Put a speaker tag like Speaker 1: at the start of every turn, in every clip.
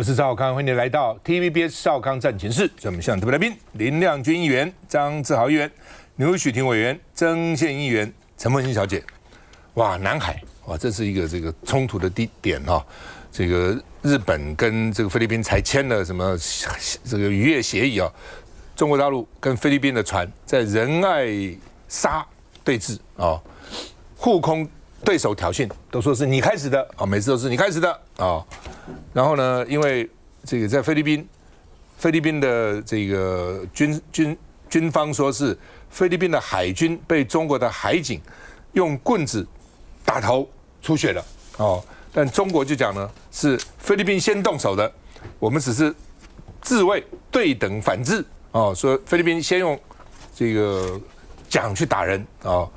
Speaker 1: 我是趙少康，歡迎你來到 TVBS 少康戰情室。我們現場特別來賓林亮君議員、張志豪議員、牛煦庭委員、曾憲議員、陳鳳馨小姐。哇，南海哇，這是一個這個衝突的點哈。這個日本跟這個菲律賓才簽了什麼這個漁業協議啊？中國大陸跟菲律賓的船在仁愛沙對峙啊，互空對手挑釁，都說是你開始的啊，每次都是你開始的啊。然後呢，因為這個在菲律賓的這個軍方說是菲律賓的海軍被中國的海警用棍子打頭出血了哦，但中國就講呢是菲律賓先動手的，我們只是自衛對等反制哦，說菲律賓先用這個槳去打人哦，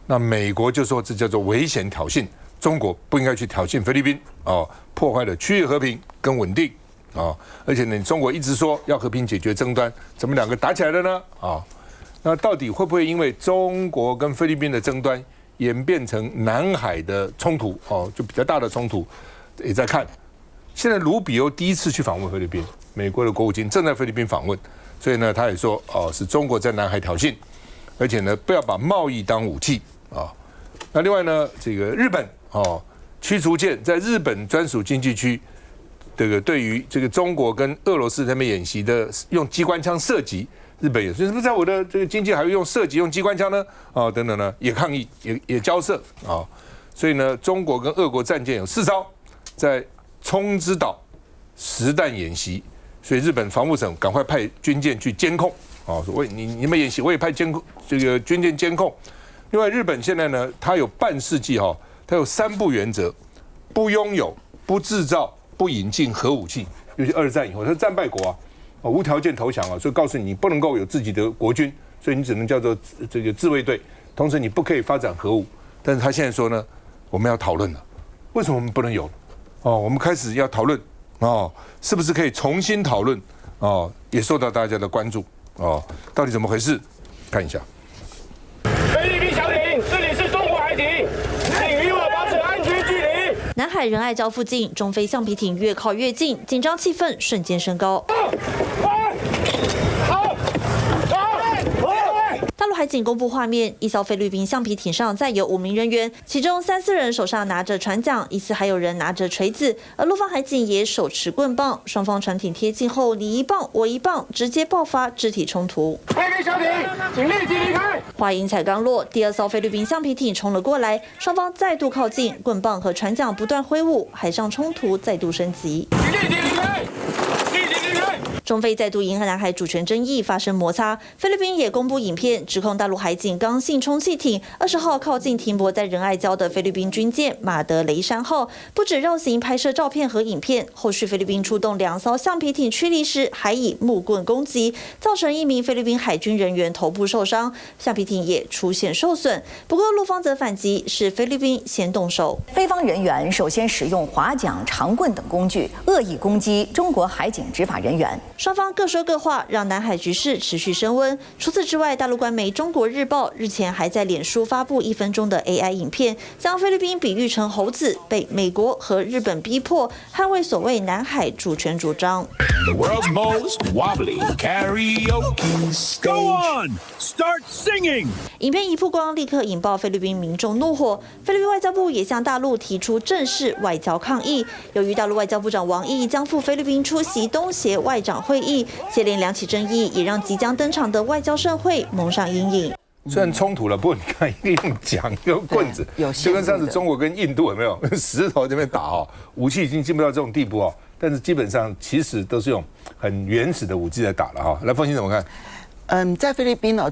Speaker 1: 那美國就說這叫做危險挑釁。中國不應該去挑釁菲律賓哦，破壞了區域和平跟穩定哦，而且呢，中國一直說要和平解決爭端，怎麼兩個打起來了呢？啊，那到底會不會因為中國跟菲律賓的爭端演變成南海的衝突哦，就比較大的衝突？也在看。現在盧比歐第一次去訪問菲律賓，美國的國務卿正在菲律賓訪問，所以呢，他也說哦，是中國在南海挑釁，而且呢，不要把貿易當武器啊。那另外呢，這個日本。哦，驅逐艦在日本專屬經濟區，這個對於這個中國跟俄羅斯他們演習的用機關槍射擊，日本也說是不是在我的這個經濟還會用射擊用機關槍呢？哦，等等呢，也抗議，也交涉啊。所以呢，中國跟俄國戰艦有4艘在沖之島實彈演習，所以日本防務省趕快派軍艦去監控啊，說你們演習，我也派這個軍艦監控。另外，日本現在呢，它有半世紀哈。它有3不原則：不擁有、不製造、不引進核武器。尤其二戰以後，它是戰敗國啊，無條件投降啊，所以告訴你不能夠有自己的國軍，所以你只能叫做這個自衛隊。同時，你不可以發展核武。但是他現在說呢，我們要討論了，為什麼我們不能有？哦，我們開始要討論哦，是不是可以重新討論？哦，也受到大家的關注哦，到底怎麼回事？看一下。
Speaker 2: 菲律賓小艇，這裡是中國海艇。
Speaker 3: 南海仁愛礁附近，中菲橡皮艇越靠越近，緊張氣氛瞬間升高。大陸海警公布畫面，一艘菲律賓橡皮艇上載有5名人員，其中3、4人手上拿着船槳，疑似還有人拿着錘子，而陸方海警也手持棍棒。雙方船艇貼近後，你一棒我一棒，直接爆發肢體衝突。
Speaker 2: 菲律賓小艇，請立即離開。
Speaker 3: 話音才剛落，第2艘菲律賓橡皮艇衝了過來，雙方再度靠近，棍棒和船槳不斷揮舞，海上衝突再度升級。
Speaker 2: 請立即離開。
Speaker 3: 中菲再度因南海主權爭議發生摩擦，菲律賓也公布影片，指控大陸海警剛性充氣艇20號靠近停泊在仁愛礁的菲律賓軍艦馬德雷山號，不止繞行拍攝照片和影片，後續菲律賓出動2艘橡皮艇驅離時，還以木棍攻擊，造成1名菲律賓海軍人員頭部受傷，橡皮艇也出現受損。不過陸方則反擊，是菲律賓先動手，
Speaker 4: 菲方人員首先使用划槳、長棍等工具，惡意攻擊中國海警執法人員。
Speaker 3: 雙方各說各話，讓南海局勢持續升溫。除此之外，大陸官媒《中國日報》日前還在臉書發布1分鐘的 AI 影片，將菲律賓比喻成猴子，被美國和日本逼迫捍衛所謂南海主權主張。
Speaker 5: The world's most wobbly karaoke stage. Go on, start singing.
Speaker 3: 影片一曝光，立刻引爆菲律賓民眾怒火。菲律賓外交部也向大陸提出正式外交抗議。由於大陸外交部長王毅將赴菲律賓出席東協外長會議，接連2起爭議，也讓即將登場的外交盛會蒙上陰影。
Speaker 1: 雖然衝突了，不過你看，一個用槳，一個用棍子，就跟上次中國跟印度有沒有石頭這邊打哦，武器已經進不到這種地步哦。但是基本上其實都是用很原始的武器在打了哈。來，鳳馨怎麼看？
Speaker 6: 在菲律賓呢，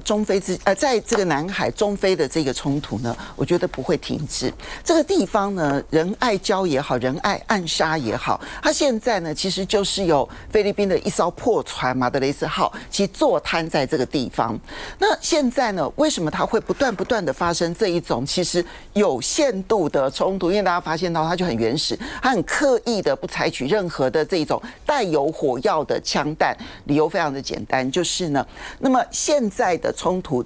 Speaker 6: 在這個南海中菲的這個衝突呢，我覺得不會停止。這個地方呢，仁愛礁也好，仁愛暗沙也好，它現在呢，其實就是有菲律賓的一艘破船馬德雷斯號，其實坐灘在這個地方。那現在呢，為什麼它會不斷的發生這一種其實有限度的衝突？因為大家發現到它就很原始，它很刻意的不採取任何的這種帶有火藥的槍彈，理由非常的簡單，就是呢。那麼現在的衝突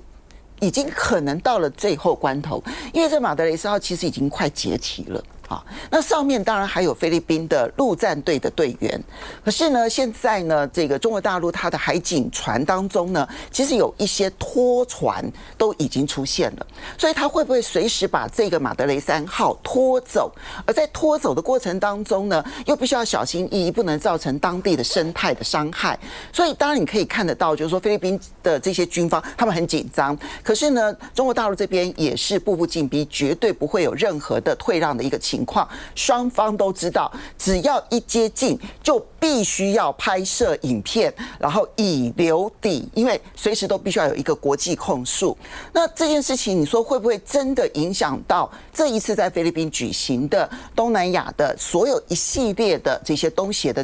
Speaker 6: 已經可能到了最後關頭，因為這馬德雷斯號其實已經快解體了。啊。那上面當然還有菲律賓的陸戰隊的隊員，可是呢，現在呢，這個中國大陸它的海警船當中呢，其實有一些拖船都已經出現了，所以它會不會隨時把這個馬德雷3號拖走？而在拖走的過程當中呢，又必須要小心翼翼，不能造成當地的生態的傷害。所以當然你可以看得到，就是說菲律賓的這些軍方他們很緊張，可是呢，中國大陸這邊也是步步緊逼，絕對不會有任何的退讓的一個情況。雙方都知道，只要一接近，就必須要拍攝影片，然後以留底，因為隨時都必須要有一個國際控訴。那這件事情，你說會不會真的影響到這一次在菲律賓舉行的東南亞的所有一系列的這些東協的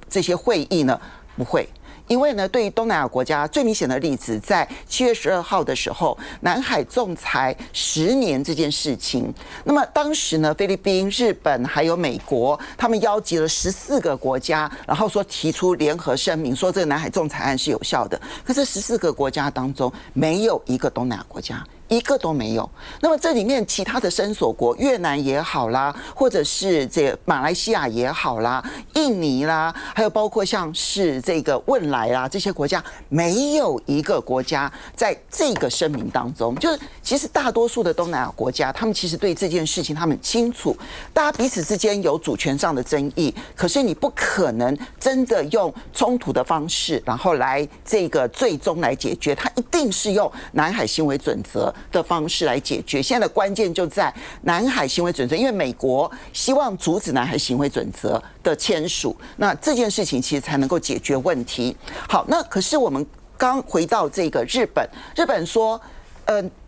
Speaker 6: 這些會議呢？不會。因為呢，對於東南亞國家最明顯的例子，在7月12號的時候，南海仲裁10年這件事情。那麼當時呢，菲律賓、日本還有美國，他們邀集了14個國家，然後說提出聯合聲明，說這個南海仲裁案是有效的。可是14個國家當中，沒有一個東南亞國家。一個都沒有。那麼這裡面其他的伸索國，越南也好啦，或者是這個馬來西亞也好啦，印尼啦，還有包括像是這個汶萊啦，這些國家沒有一個國家在這個聲明當中。就是其實大多數的東南亞國家，他們其實對這件事情他們很清楚，大家彼此之間有主權上的爭議，可是你不可能真的用衝突的方式，然後來這個最終來解決，它一定是用南海行為準則的方式來解決。現在的關鍵就在南海行為準則，因為美國希望阻止南海行為準則的簽署，那這件事情其實才能夠解決問題。好，那可是我們剛回到這個日本，日本說，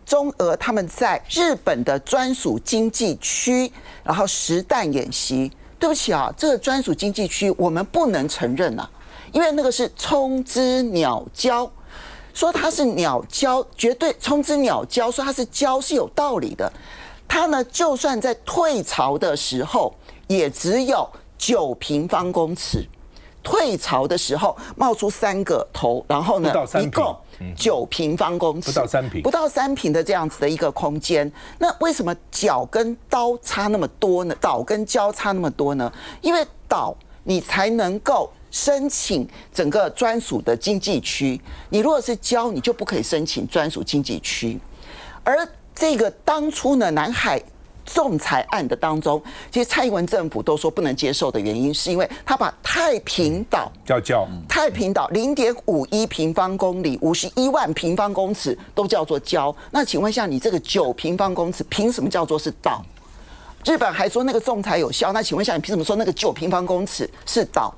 Speaker 6: 中俄他們在日本的專屬經濟區，然後實彈演習。對不起啊，這個專屬經濟區我們不能承認啊，因為那個是沖之鳥礁。說它是鳥礁，絕對沖之鳥礁，說它是礁是有道理的。它呢，就算在退潮的時候，也只有9平方公尺。退潮的時候冒出3個頭，然後呢，一共9平方公尺，不到3平的這樣子的一個空間。那為什麼角跟刀差那麼多呢？島跟礁差那麼多呢？因為島你才能夠申請整個專屬的經濟區，你如果是礁，你就不可以申請專屬經濟區。而這個當初呢，南海仲裁案的當中，其實蔡英文政府都說不能接受的原因，是因為他把太平島
Speaker 1: 叫礁，
Speaker 6: 太平島0.51平方公里，51萬平方公尺都叫做礁。那請問一下，你這個9平方公尺憑什麼叫做是島？日本還說那個仲裁有效，那請問一下，你憑什麼說那個9平方公尺是島？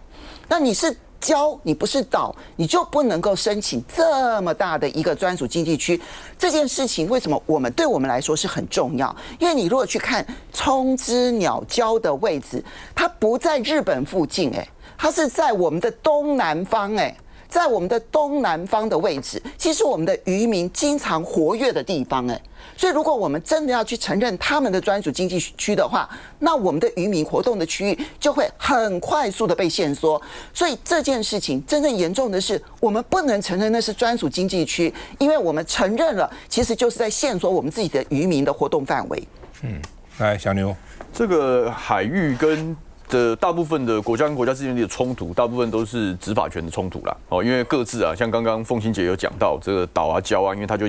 Speaker 6: 那你是礁，你不是島，你就不能夠申請這麼大的一個專屬經濟區。這件事情為什麼對我們來說是很重要？因為你如果去看沖之鳥礁的位置，它不在日本附近，它是在我們的東南方，在我們的東南方的位置，其實我們的漁民經常活躍的地方，所以如果我們真的要去承認他們的專屬經濟區的話，那我們的漁民活動的區域就會很快速的被限縮。所以這件事情真正嚴重的是，我們不能承認那是專屬經濟區，因為我們承認了，其實就是在限縮我們自己的漁民的活動範圍。
Speaker 1: 來，小牛，
Speaker 7: 這個海域跟大部分的國家跟國家之間的衝突，大部分都是執法權的衝突啦。因為各自啊，像剛剛鳳馨姐有講到這個島啊、礁啊，因為它就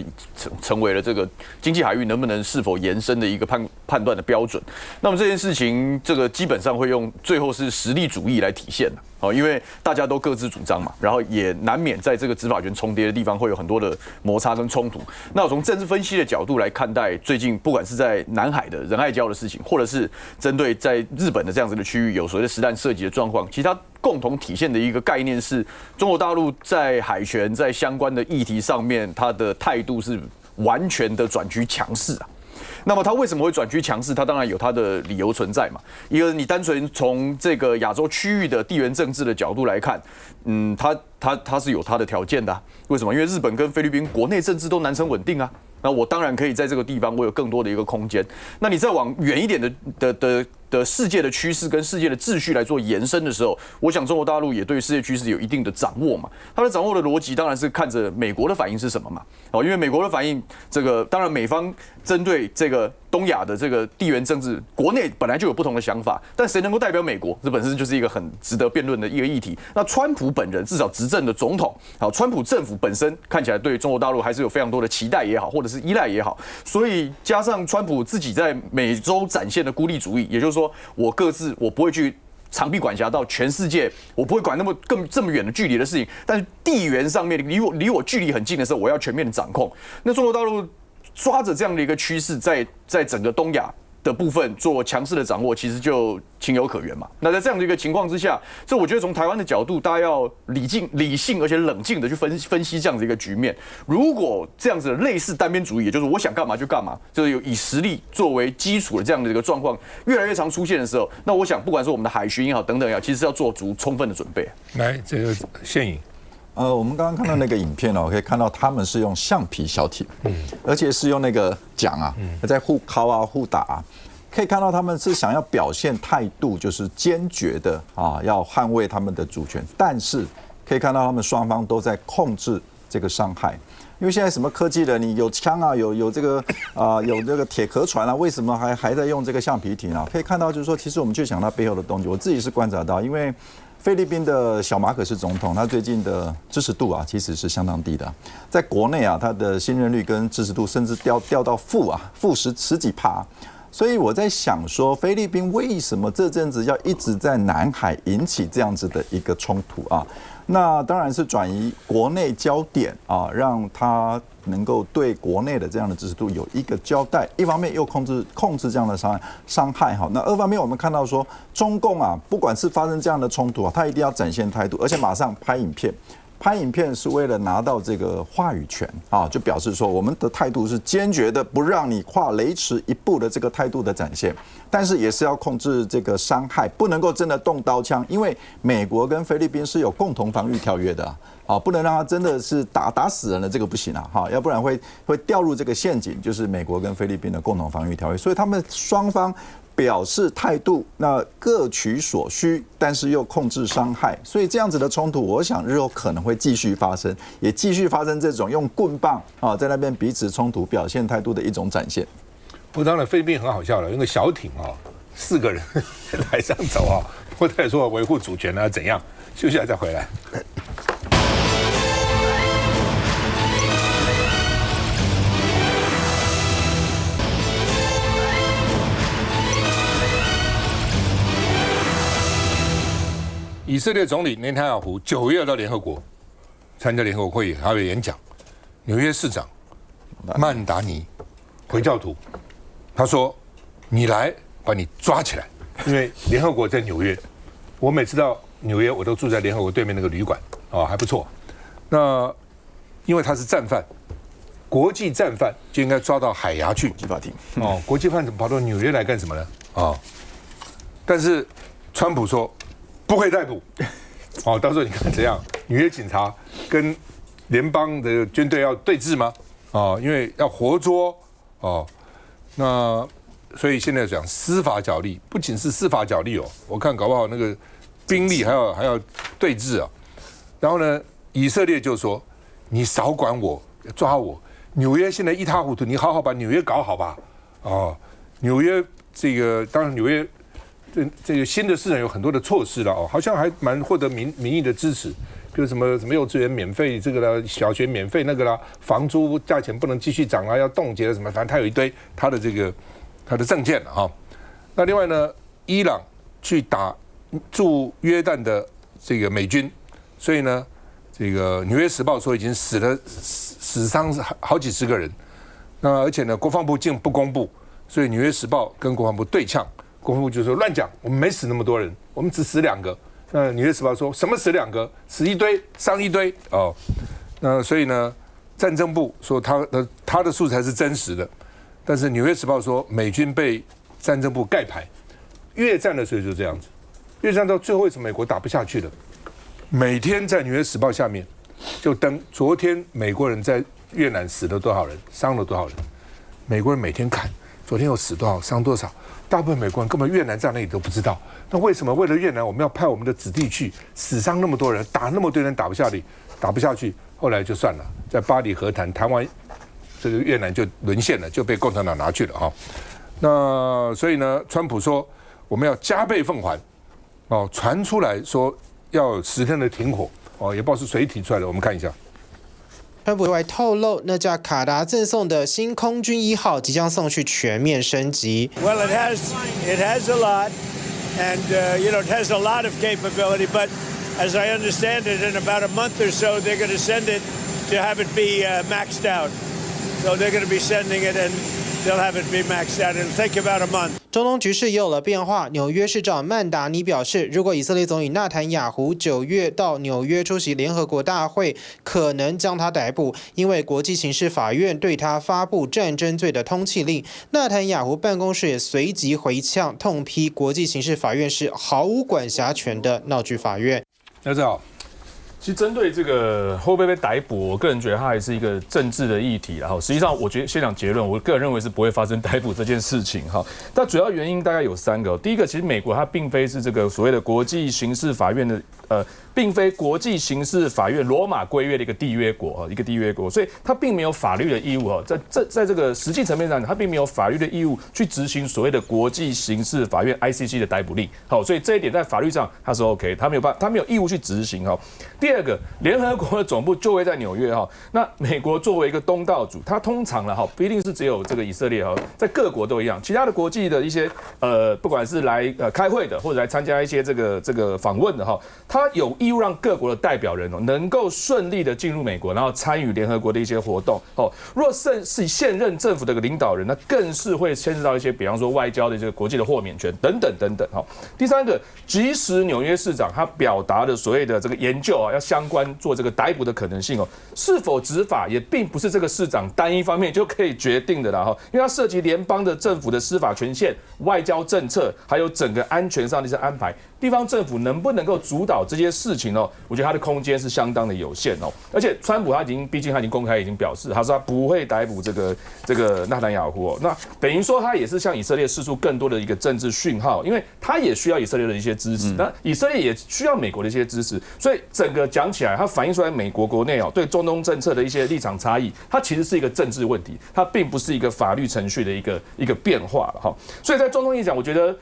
Speaker 7: 成為了這個經濟海域能不能是否延伸的一個判斷的標準。那麼這件事情，這個基本上會用最後是實力主義來體現的。因為大家都各自主張嘛，然後也難免在這個執法權重疊的地方會有很多的摩擦跟衝突。那我從政治分析的角度來看待最近不管是在南海的仁愛礁的事情，或者是針對在日本的這樣子的區域有所謂的實彈射擊的狀況，其實它共同體現的一個概念是，中國大陸在海權在相關的議題上面，它的態度是完全的轉趨強勢啊。那麼它為什麼會轉趨強勢？它當然有它的理由存在嘛。一個你單純從這個亞洲區域的地緣政治的角度來看，它是有它的條件的啊。為什麼？因為日本跟菲律賓國內政治都難成穩定啊。那我當然可以在這個地方，我有更多的一個空間。那你再往遠一點的世界的趨勢跟世界的秩序來做延伸的時候，我想中國大陸也對世界趨勢有一定的掌握嘛。它的掌握的邏輯當然是看着美國的反應是什麼嘛。因為美國的反應，這個當然美方針對這個東亞的這個地緣政治，國內本來就有不同的想法，但誰能夠代表美國？這本身就是一個很值得辯論的一個議題。那川普本人至少執政的總統，好，川普政府本身看起來對中國大陸還是有非常多的期待也好，或者是依賴也好，所以加上川普自己在美洲展現的孤立主義，也就是說，我不會去长臂管轄到全世界，我不會管這麼遠的距離的事情，但是地緣上面離我距離很近的時候，我要全面的掌控。那中國大陸抓着這樣的一個趨勢，在整個東亞的部分做強勢的掌握，其實就情有可原嘛。那在這樣的一個情況之下，這我覺得從台灣的角度，大家要理性而且冷靜的去分析這樣子一個局面。如果這樣子的類似單邊主義，也就是我想幹嘛就幹嘛，就是有以實力作為基礎的這樣的一個狀況越來越常出現的時候，那我想不管是我們的海巡也好等等也好，其實是要做足充分的準備。
Speaker 1: 來，這個憲穎。
Speaker 8: 我們剛剛看到那個影片可以看到他們是用橡皮小艇，而且是用那個桨啊，在互敲啊、互打啊，可以看到他們是想要表現態度，就是堅決的啊，要捍衛他們的主權，但是可以看到他們雙方都在控制這個傷害。因為現在什麼科技的，你有槍啊，有這個有這個鐵殼船啊，為什麼還在用這個橡皮艇啊？可以看到就是說，其實我們去想它背後的動機，我自己是觀察到，因為菲律賓的小馬可仕總統，他最近的支持度其實是相當低的，在國內他的信任率跟支持度甚至掉到負十幾%。所以我在想說，菲律賓為什麼這陣子要一直在南海引起這樣子的一個衝突啊？那當然是轉移國內焦點啊，讓他能夠對國內的這樣的支持度有一個交代。一方面又控制這樣的傷害哈。那二方面我們看到說，中共不管是發生這樣的衝突他一定要展現態度，而且馬上拍影片。拍影片是為了拿到這個話語權就表示說我們的態度是堅決的，不讓你跨雷池一步的這個態度的展現，但是也是要控制這個傷害，不能夠真的動刀槍，因為美國跟菲律賓是有共同防禦條約的不能讓他真的是打死人了，這個不行要不然會掉入這個陷阱，就是美國跟菲律賓的共同防禦條約，所以他們雙方表示態度，那各取所需，但是又控制傷害，所以這樣子的衝突，我想日後可能會繼續發生，也繼續發生這種用棍棒在那邊彼此衝突、表現態度的一種展現。
Speaker 1: 不过当然菲律賓很好笑了，用個小艇4個人在海上走不過他也說維護主權怎樣？休息下再回來。以色列總理內塔尼亞胡9月要到聯合國參加聯合國會議，還有演講。紐約市長曼達尼回教徒，他說：“你來，把你抓起來，因為聯合國在紐約。我每次到紐約，我都住在聯合國對面那個旅館，還不錯。那因為他是戰犯，國際戰犯就應該抓到海牙去，
Speaker 7: 法庭。
Speaker 1: 國際犯怎麼跑到紐約來幹什麼呢？但是川普說。”不會逮捕，到時候你看怎樣？紐約警察跟聯邦的軍隊要對峙嗎？因為要活捉那所以現在講司法角力，不僅是司法角力我看搞不好那個兵力還要對峙然後呢，以色列就說你少管我，抓我。紐約現在一塌糊塗，你好好把紐約搞好吧。紐約這個當然紐約。這個新的市長有很多的措施了好像還蠻獲得民意的支持，比如什麼幼稚園免費這個啦，小學免費那個啦，房租價錢不能繼續漲要凍結了什麼，反正他有一堆他的政見那另外呢，伊朗去打駐約旦的這個美軍，所以呢，這個《紐約時報》說已經死傷好幾十個人，那而且呢，國防部竟不公布，所以《紐約時報》跟國防部對嗆。國防部就說亂講，我們沒死那麼多人，我們只死2個。那《紐約時報》說什麼死2個，死一堆，傷一堆那所以呢，戰爭部說他的數才是真實的，但是《紐約時報》說美軍被戰爭部蓋牌。越戰的時候就這樣子，越戰到最後為什麼美國打不下去了？每天在《紐約時報》下面就登昨天美國人在越南死了多少人，傷了多少人，美國人每天看昨天又死多少，傷多少。大部分美國人根本越南在哪裡都不知道，那為什麼為了越南我們要派我們的子弟去，死傷那麼多人，打那麼多人打不下去，後來就算了，在巴黎和談談完，這個越南就淪陷了，就被共產黨拿去了那所以呢，川普說我們要加倍奉還，哦，傳出來說要10天的停火，哦，也不知道是誰提出來的，我們看一下。
Speaker 9: 川普對外透露，那架卡達贈送的新空軍1號即將送去全面升級。
Speaker 10: Well, it has a lot, and it has a lot of capability. But as I understand it, in about a month or so, they're going to send it to have it be maxed out. So they're going to be sending it, and they'll have it be maxed out. It'll take about a month.
Speaker 9: 中東局勢也有了變化。紐約市長曼達尼表示，如果以色列總理納坦雅胡9月到紐約出席聯合國大會，可能將他逮捕，因為國際刑事法院對他發布戰爭罪的通緝令。納坦雅胡辦公室也隨即回嗆，痛批國際刑事法院是毫無管轄權的鬧劇法院。
Speaker 1: 大家好。
Speaker 11: 其實針對這個會不會被逮捕，我個人覺得它還是一個政治的議題。然後實際上，我覺得先講結論，我個人認為是不會發生逮捕這件事情。哈，但主要原因大概有3個。第一個，其實美國它並非是這個所謂的國際刑事法院的並非國際刑事法院羅馬規約的一個締約國，一個締約國，所以它並沒有法律的義務。在這個實際層面上，它並沒有法律的義務去執行所謂的國際刑事法院 ICC 的逮捕令。好，所以這一點在法律上它是 OK， 它沒有義務去執行。哈，第二個，聯合國的總部就會在紐約。哈，那美國作為一個東道主，它通常哈不一定是只有這個以色列哈，在各國都一樣，其他的國際的一些不管是來開會的或者來參加一些這個訪問的哈，它有義務讓各國的代表人能夠順利的進入美國，然後參與聯合國的一些活動。若是現任政府的領導人，那更是會牽涉到一些，比方說外交的這個國際的豁免權等等等等。第三個，即使紐約市長他表達的所謂的這個研究啊，要相關做這個逮捕的可能性是否執法也並不是這個市長單一方面就可以決定的啦。因為它涉及聯邦的政府的司法權限、外交政策，還有整個安全上的一些安排。地方政府能不能夠主導這些事情我覺得他的空間是相當的有限而且川普畢竟他已經公開已經表示，他說他不會逮捕這個納坦雅胡那等於說他也是向以色列釋出更多的一個政治訊號，因為他也需要以色列的一些支持，那以色列也需要美國的一些支持，所以整個講起來，它反映出來美國國內對中東政策的一些立場差異，它其實是一個政治問題，它並不是一個法律程序的一個變化了所以在中東一講，我覺得。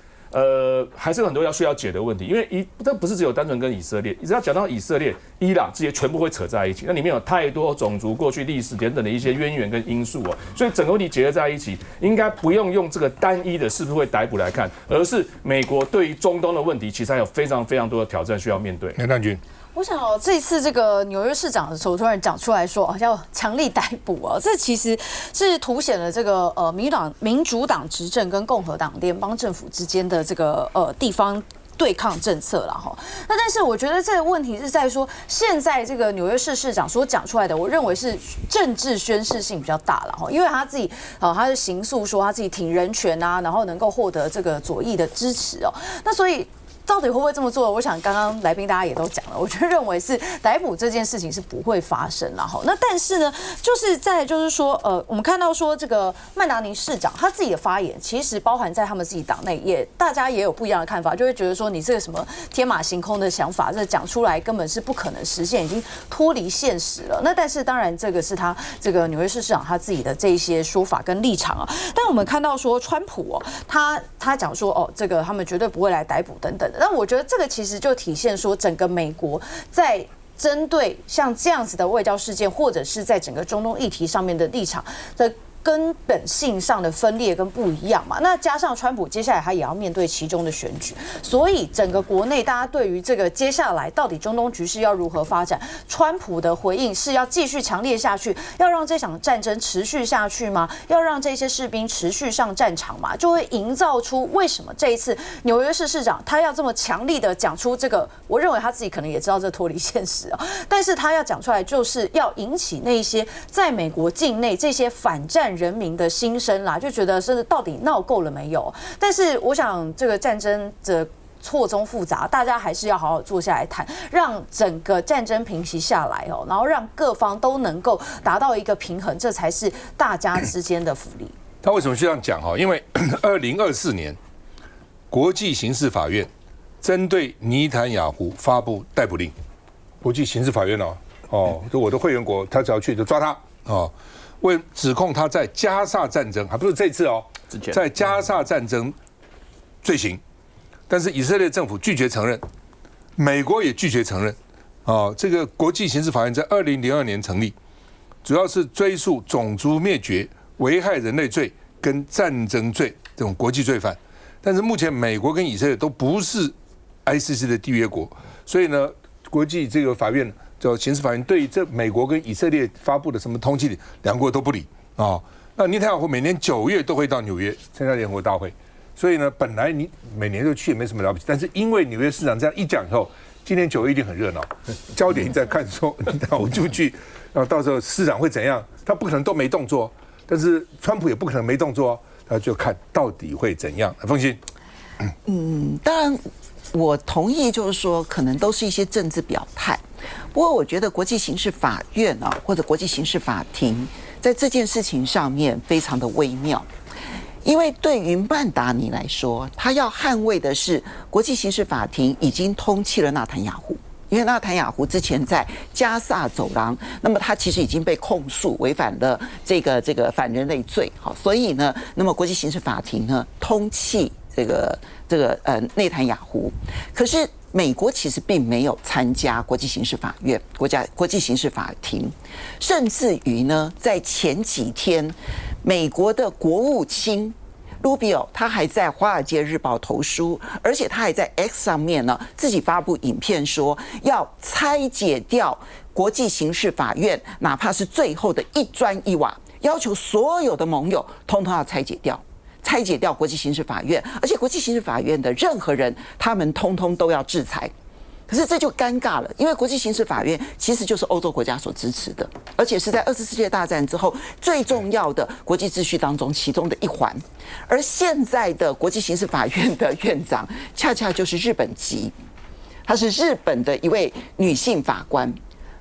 Speaker 11: 還是有很多需要解的問題，因為這不是只有單純跟以色列，只要講到以色列、伊朗這些全部會扯在一起，那裡面有太多種族、過去歷史等等的一些淵源跟因素所以整個問題結合在一起，應該不用用這個單一的是不是會逮捕來看，而是美國對於中東的問題，其實還有非常非常多的挑戰需要面對。梁亮君。
Speaker 12: 我想這一次這個紐約市長的時候突然講出來說要強力逮捕這其實是凸顯了這個民主黨執政跟共和黨聯邦政府之間的這個地方對抗政策啦那但是我覺得這個問題是在說，現在這個紐約市市長所講出來的，我認為是政治宣示性比較大了因為他自己他是形塑說他自己挺人權啊，然後能夠獲得這個左翼的支持那所以。到底會不會這麼做？我想剛剛來賓大家也都講了，我就認為是逮捕這件事情是不會發生了那但是呢，就是說我們看到說這個曼達尼市長他自己的發言，其實包含在他們自己黨內大家也有不一樣的看法，就會覺得說你這個什麼天馬行空的想法，這講出來根本是不可能實現，已經脫離現實了。那但是當然這個是他這個紐約市市長他自己的這一些說法跟立場但我們看到說川普他講說這個他們絕對不會來逮捕等等。那我覺得這個其實就體現說，整個美國在針對像這樣子的外交事件，或者是在整個中東議題上面的立場的根本性上的分裂跟不一樣嘛。那加上川普接下來他也要面對其中的選舉，所以整個國內大家對於這個接下來到底中東局勢要如何發展，川普的回應是要繼續強烈下去，要讓這場戰爭持續下去嗎？要讓這些士兵持續上戰場嗎？就會營造出為什麼這一次紐約市市長他要這麼強力的講出這個，我認為他自己可能也知道這脫離現實但是他要講出來，就是要引起那一些在美國境內這些反戰人民的心聲啦，就覺得是到底鬧夠了沒有？但是我想這個戰爭的錯綜複雜，大家還是要好好坐下來談，讓整個戰爭平息下來然後讓各方都能夠達到一個平衡，這才是大家之間的福利。
Speaker 1: 他為什麼這樣講因為2024年國際刑事法院針對尼坦雅胡發布逮捕令，國際刑事法院就我的會員國，他只要去就抓他為指控他在加薩戰爭，還不是這次在加薩戰爭罪行，但是以色列政府拒絕承認，美國也拒絕承認。這個國際刑事法院在2002年成立，主要是追訴種族滅絕、危害人類罪跟戰爭罪這種國際罪犯。但是目前美國跟以色列都不是 ICC 的締約國，所以呢，國際這個法院叫刑事法院对于这美國跟以色列發布的什麼通緝令，兩國都不理啊。那內塔尼亞胡每年9月都會到紐約參加聯合國大會，所以呢，本來你每年就去也沒什麼了不起，但是因為紐約市長這樣一講以後，今年9月一定很熱鬧，焦點一直在看說，我就去，然後到時候市長會怎樣？他不可能都沒動作，但是川普也不可能沒動作，他就看到底會怎樣。鳳馨，
Speaker 6: 當然我同意，就是說可能都是一些政治表態。不過我覺得國際刑事法院啊，或者國際刑事法庭，在這件事情上面非常的微妙。因為對於曼達尼來說，他要捍衛的是國際刑事法庭已經通緝了納坦雅胡，因為納坦雅胡之前在加薩走廊，那麼他其實已經被控訴違反了這個反人類罪，好，所以呢，那麼國際刑事法庭呢通緝內塔尼亞胡，可是美國其實並沒有參加國際刑事法院、國際刑事法庭，甚至於呢，在前幾天，美國的國務卿盧比奧他還在《華爾街日報》投書，而且他還在 X 上面呢自己發布影片說要拆解掉國際刑事法院，哪怕是最後的一磚一瓦，要求所有的盟友通通要拆解掉。拆解掉國際刑事法院，而且國際刑事法院的任何人，他們通通都要制裁。可是這就尷尬了，因為國際刑事法院其實就是歐洲國家所支持的，而且是在2次世界大戰之後最重要的國際秩序當中其中的一環。而現在的國際刑事法院的院長，恰恰就是日本籍，她是日本的一位女性法官。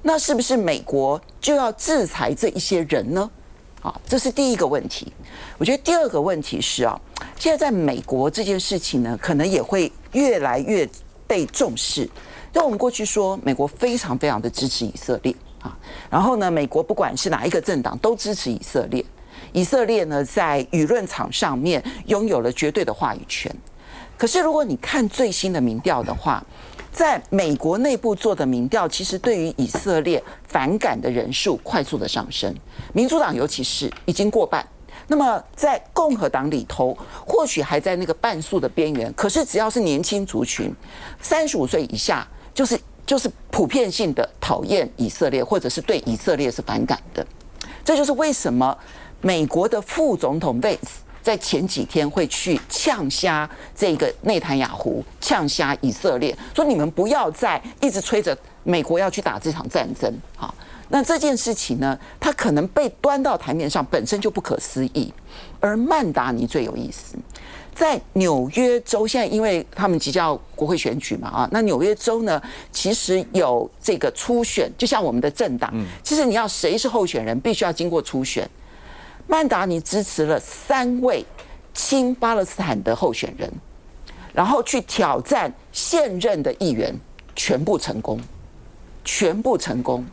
Speaker 6: 那是不是美國就要制裁這一些人呢？啊，這是第一個問題。我覺得第二個問題是啊，現在在美國這件事情呢，可能也會越來越被重視。就我們過去說，美國非常非常的支持以色列啊，然後呢，美國不管是哪一個政黨都支持以色列。以色列呢，在輿論場上面擁有了絕對的話語權。可是如果你看最新的民調的話，在美國內部做的民調，其實對於以色列反感的人數快速的上升，民主黨尤其是已經過半。那麼在共和黨裡頭，或許還在那個半數的邊緣，可是只要是年輕族群，35歲以下，就是普遍性的討厭以色列，或者是對以色列是反感的。這就是為什麼美國的副總統貝茨在前幾天會去嗆瞎這個內塔尼亞胡，嗆瞎以色列，說你們不要再一直催着美國要去打這場戰爭。好，那這件事情呢，它可能被端到台面上本身就不可思議。而曼達尼最有意思，在紐約州，現在因為他們即將要國會選舉嘛啊，那紐約州呢，其實有這個初選，就像我們的政黨，其實你要誰是候選人，必須要經過初選。曼達尼支持了3位親巴勒斯坦的候選人，然後去挑戰現任的議員，全部成功，全部成功。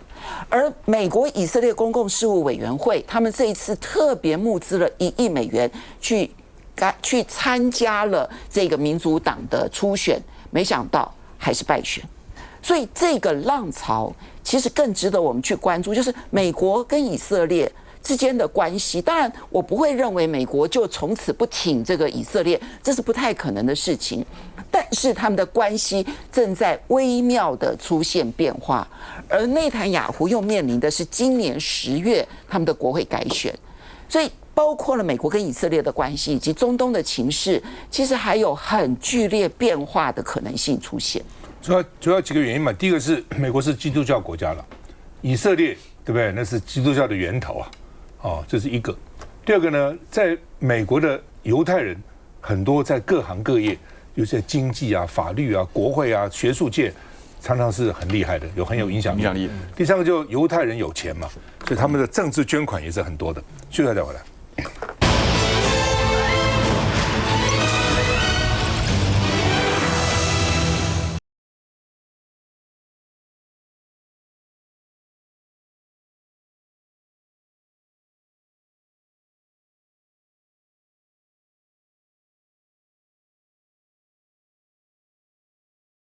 Speaker 6: 而美國以色列公共事務委員會，他們這一次特別募資了1億美元去參加了這個民主黨的初選，沒想到還是敗選。所以這個浪潮其實更值得我們去關注，就是美國跟以色列之間的關係。當然我不會認為美國就從此不挺這個以色列，這是不太可能的事情，但是他們的關係正在微妙的出現變化。而內塔尼亞胡又面臨的是今年10月他們的國會改選，所以包括了美國跟以色列的關係以及中東的情勢，其實還有很劇烈變化的可能性出現。
Speaker 1: 主要幾個原因嘛，第一個是美國是基督教國家了，以色列對不對？那是基督教的源頭啊。哦，這是一個。第二個呢，在美國的猶太人很多在各行各業，有些經濟啊、法律啊、國會啊、學術界，常常是很厲害的，很有影響力。第三個就猶太人有錢嘛，所以他們的政治捐款也是很多的。現在再回來。